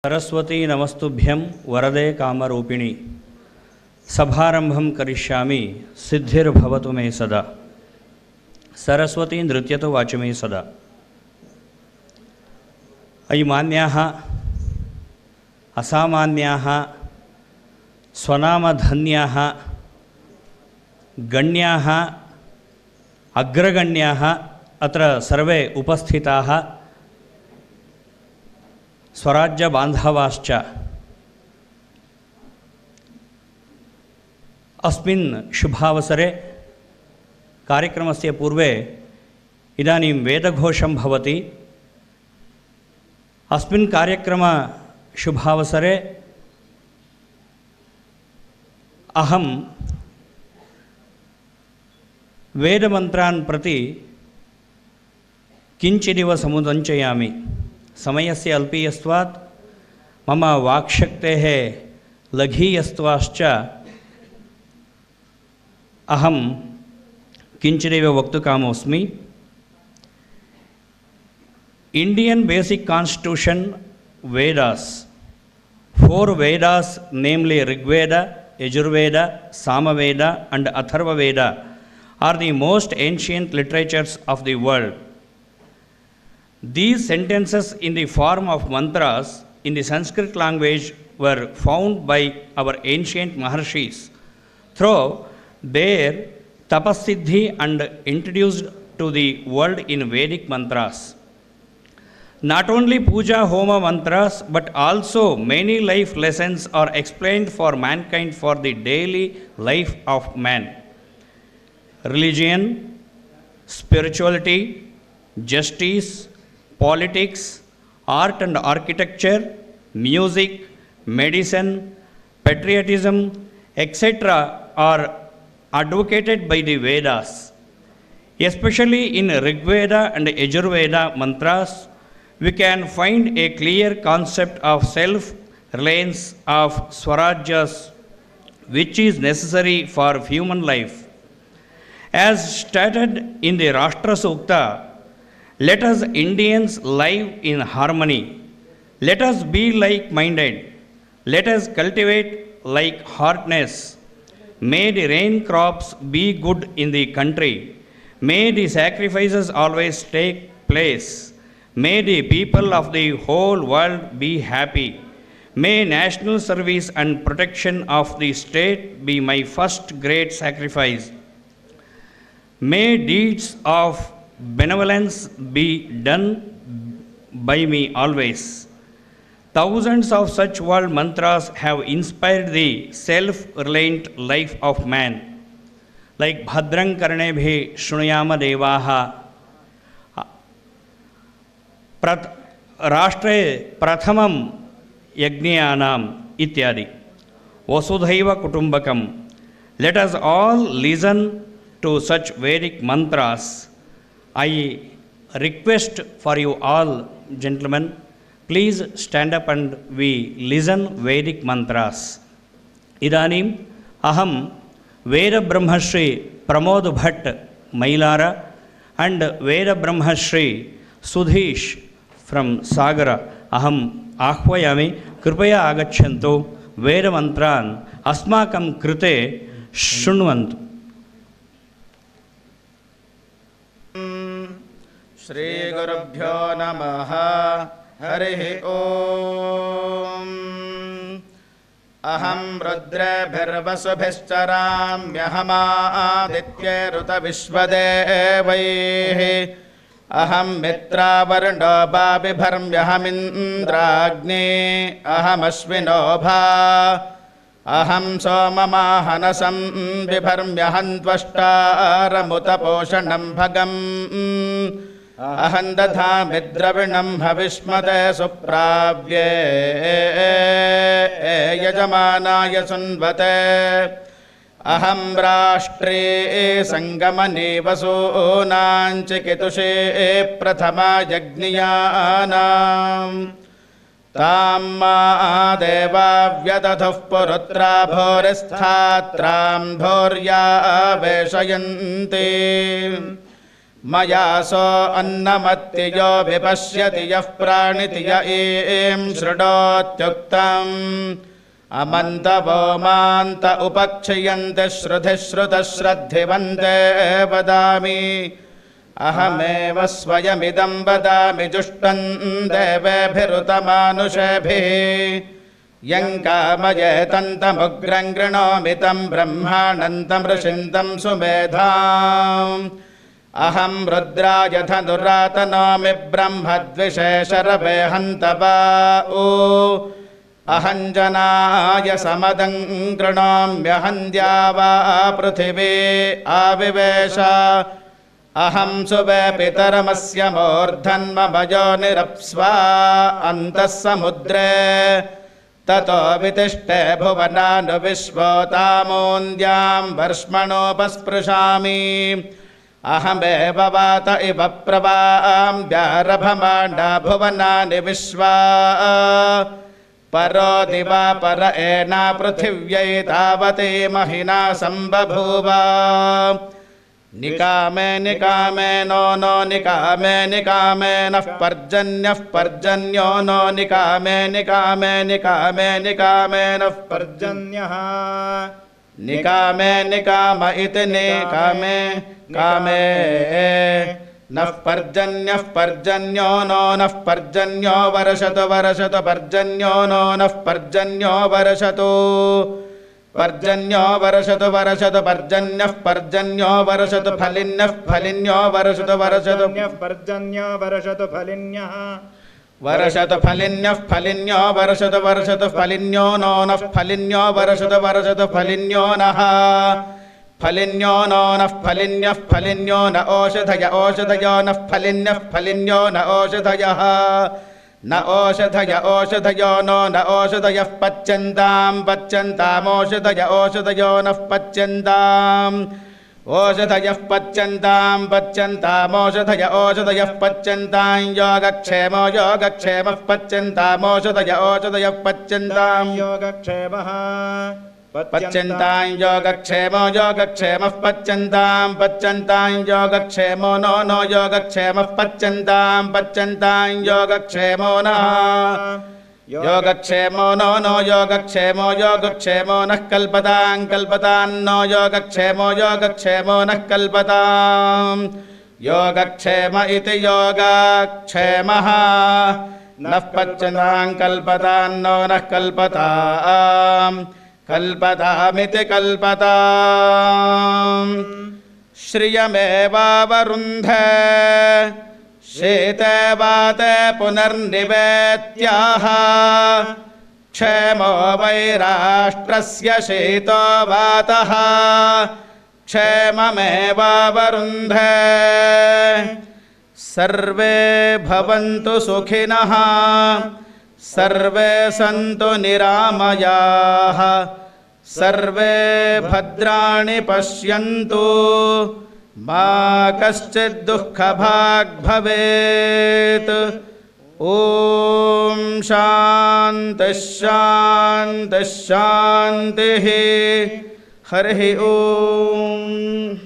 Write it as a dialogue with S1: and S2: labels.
S1: सरस्वती नमस्तुभ्यं वरदे कामरूपिणी सभारंभं करिष्यामि सिद्धिर्भवतु मे सदा। सरस्वती नृत्यतु वाच मे सदा। अयि मान्याः असामान्याः स्वनामधन्याः गण्याः अग्रगण्याः अत्र सर्वे उपस्थिताः स्वराज्य बान्धवाश्च अस्मिन् शुभावसरे कार्यक्रमस्य पूर्वे इदानीं वेदघोषं भवति। अस्मिन् कार्यक्रम शुभावसरे अहं वेदमन्त्रान् प्रति किञ्चिदिव समुदञ्चयामि। समयस्य अल्पीयत्वात् मम वाक्शक्तेः लघीयत्वाश्च अहं किञ्चिदेव वक्तुकामोऽस्मि। Indian Basic Constitution Vedas, 4 Vedas, namely Rig Veda, Yajurveda, Samaveda and Atharva Veda, are the most ancient literatures of the world. These sentences in the form of mantras in the Sanskrit language were found by our ancient Maharshis through their tapasiddhi and introduced to the world in Vedic mantras. Not only puja homa mantras but also many life lessons are explained for mankind for the daily life of man. Religion, spirituality, justice, politics, art and architecture, music, medicine, patriotism, etc. are advocated by the Vedas. Especially in Rig Veda and Yajurveda mantras, we can find a clear concept of self-reliance of Swarajyas, which is necessary for human life. As stated in the Rashtra Sukta, let us Indians live in harmony. Let us be like-minded. Let us cultivate like-heartedness. May the rain crops be good in the country. May the sacrifices always take place. May the people of the whole world be happy. May national service and protection of the state be my first great sacrifice. May deeds of benevolence be done by me always. Thousands of such world mantras have inspired the self-reliant life of man. Like Bhadrang Karnebhi Shrunuyama Devaha, Rashtre Prathamam Yajnayanam Ityadi, Vasudhaiva Kutumbakam. Let us all listen to such Vedic mantras. I request for you all, gentlemen, please stand up and we listen Vedic mantras. Idanim aham Veda Brahmashri Pramod Bhatt Mailara and Veda Brahmashri Sudhish from Sagara aham ahvayami kripaya agachantu Veda mantran asmakam krite shrunvantu.
S2: Shri गुरुभ्यो नमः। हरिः ओम्। अहं रुद्रभिर्वसुभिश्चराम्यहमादित्यैरुतविश्वदेवैः। अहं मित्रावर्णो बाबिभर्म्यहमिन्द्राग्ने अहमश्विनो भा। अहं सोममाहनसं बिभर्म्यहं त्वष्टारमुतपोषणं भगम्। अहं दधामि द्रविणं हविष्मते सुप्राव्ये यजमानाय सुन्वते। अहं राष्ट्रे सङ्गमने वसूनां चिकितुषे प्रथमा यज्ञियानाम्। तां मा देवा व्यदधुः पुरुत्रा भूरिस्थात्रां भूर्या वेशयन्ति। मयासो अन्नमत्ति यो विपश्यति यः प्राणिति य एं शृणोत्युक्तम् अमन्तवो मान्त उपक्षयन्ति श्रुतिश्रुतश्रद्धिवन्ते वदामि अहमेव स्वयमिदं वदामि जुष्टं देवेभिरुतमानुषेभिः यं कामयेतन्तमुग्रं गृणोमि तं ब्रह्माणन्तं ऋषिन्तं सुमेधाम् अहं रुद्राय धनुरातनोमि ब्रह्मद्विषेशरवे हन्तपाऊ अहं जनाय समदं गृणोम्यहं द्यावा पृथिवी आविवेश अहं सुवे पितरमस्य मूर्धन्मम योनिरप्स्वा अन्तः समुद्रे ततो वितिष्ठे भुवनानि विश्वोतामून्द्यां वर्ष्मणोपस्पृशामि अहमेव वात इव प्रवां व्यारभमाणा भुवनानि विश्वा परो दिवा पर एना पृथिव्यै तावती महिना सम्बभूव निकामे निकामे नो निकामे निकामे नः पर्जन्यो नो निकामे निकामे निकामे निकामे नः पर्जन्यः निकामे निकाम इति निकामे कामे नः पर्जन्यो नो नः पर्जन्यो वर्षतु वर्षतु पर्जन्यो नो नः पर्जन्यो वर्षतु पर्जन्यो वर्षतु वर्षतु पर्जन्यः पर्जन्यो वर्षतु फलिन्यः फलिन्यो वर्षतु वर्षतु
S3: पर्जन्यो वर्षतु फलिन्यः
S2: वर्षतु फलिन्यः फलिन्यो वर्षतु वर्षतु फलिन्यो नो नः फलिन्यो वर्षतु वर्षतु फलिन्यो नः फलिन्यो नो नः फलिन्यः फलिन्यो न ओषधय ओषधयो नः फलिन्यः फलिन्यो न ओषधयः न ओषधय ओषधयो नो न ओषधयः पच्यन्तां पच्यन्तामोषधय ओषधयो नः पच्यन्ताम् ओषधयः पच्यन्तां पच्यन्तामोषधय ओषधयः पच्यन्तां योगक्षेमो योगक्षेमः पच्यन्तामोषधय ओषधयः पच्यन्तां
S3: योगक्षेमः
S2: पच्यन्तां योगक्षेमो योगक्षेमः पच्यन्तां पच्यन्तां योगक्षेमो नो नो योगक्षेमः पच्यन्तां पच्यन्तां योगक्षेमो नः योगक्षेमो नो नो योगक्षेमो योगक्षेमो नः कल्पतां कल्पतां नो योगक्षेमो योगक्षेमो नः कल्पतां योगक्षेम इति योगक्षेमः नः पच्यन्तां कल्पतां नो नः कल्पतां कल्पतामिति कल्पताम् श्रियमेवावरुन्धे शीते वाते पुनर्निवेत्याः क्षेमो वै राष्ट्रस्य शीतो वातः क्षेममेवावरुन्धे सर्वे भवन्तु सुखिनः सर्वे सन्तु निरामयाः सर्वे भद्राणि पश्यन्तु मा कश्चित् दुःखभाग् भवेत् ॐ शान्तिः शान्तिः शान्तिः हरिः ॐ